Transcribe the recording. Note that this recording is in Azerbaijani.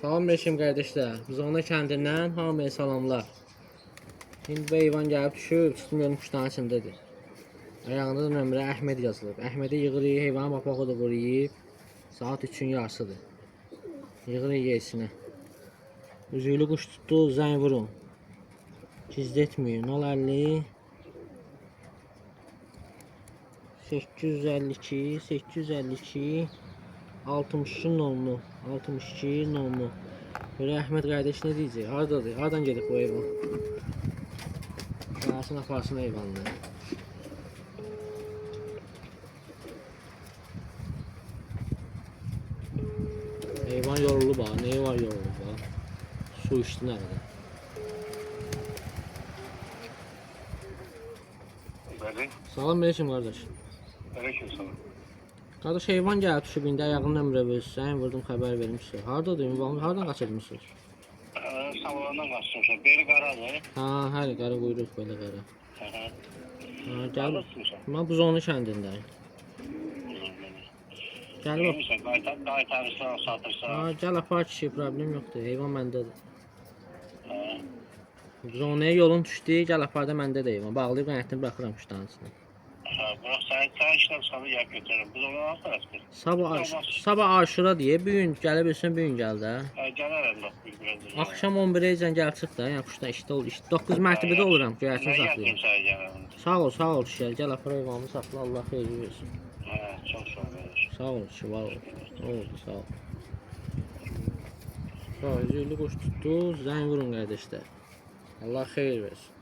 Salam Beşim kardeşler. Biz ona kendinden hamıya salamlar. Şimdi bu heyvan gəlib düşüb, çıxmıyorum kuşların içindədir. Ayağında da nömrə Əhməd yazılıb. Əhmədi yığırıq, heyvanın papağı da quruyub. Saat 3-ün yarısıdır. Yığırıq yesinə. Üzüylü kuş tutdu, zəng vurun. Gizli etməyin. 050 852 852 62 nolu 62 nolu. Böyle Əhməd qardaş ne diyecek? Hardadır? Hardan gedib bu heyvan? Gəlsin aparsın heyvanını. Heyvan yorulub ha. Neyi var yorulub ha? Su içdi nə qədər? Bəli. Salam aleyküm qardaş. Aleyküm salam. Qardaş heyvan gəlib düşüb indi ayağının nömrə verirsən, vurdum xəbər vermişsən. Hardadır? Ünvanı hardan qaçırmısınız? Savalandan qaçmışam. Beri qaradır. Ha, hələ qara quyruq belə qara. Hı. Ha, gəl. Alırsınız. Mən Buzonu kəndindəyim. Gəlib. Görmüsən, qaytarırsan, satırsan. Ha, gəl apar kişi, problem yoxdur. Heyvan məndədir. Hə. Buzonaya yolun düşdü, gəl apar da məndə də heyvan. Bağlayıb qənətini buraxıram kuşların içinə. Hə, bırax sən işləm salı yə götürürəm. Biz onu az tərəfdir. Sabah aşura deyə bu gün gələ bilsən bu gün gəl də. Hə, gələrəm bax bir biraz. Axşam 11-əcən gəl çıx da, yəni kuşda işdə ol. 9 mərtəbədə oluram, göyərsin saxlayım. Sağ ol kişi, gəl apar heyvanımı saxla, Allah xeyri versin. Hə, çox sağ ol. Sağ ol kişi, var ol. Oldu, sağ ol. Sağ ol, üzüylü kuş tutdu, zəng vurun qardaşlar. Allah xeyir versin.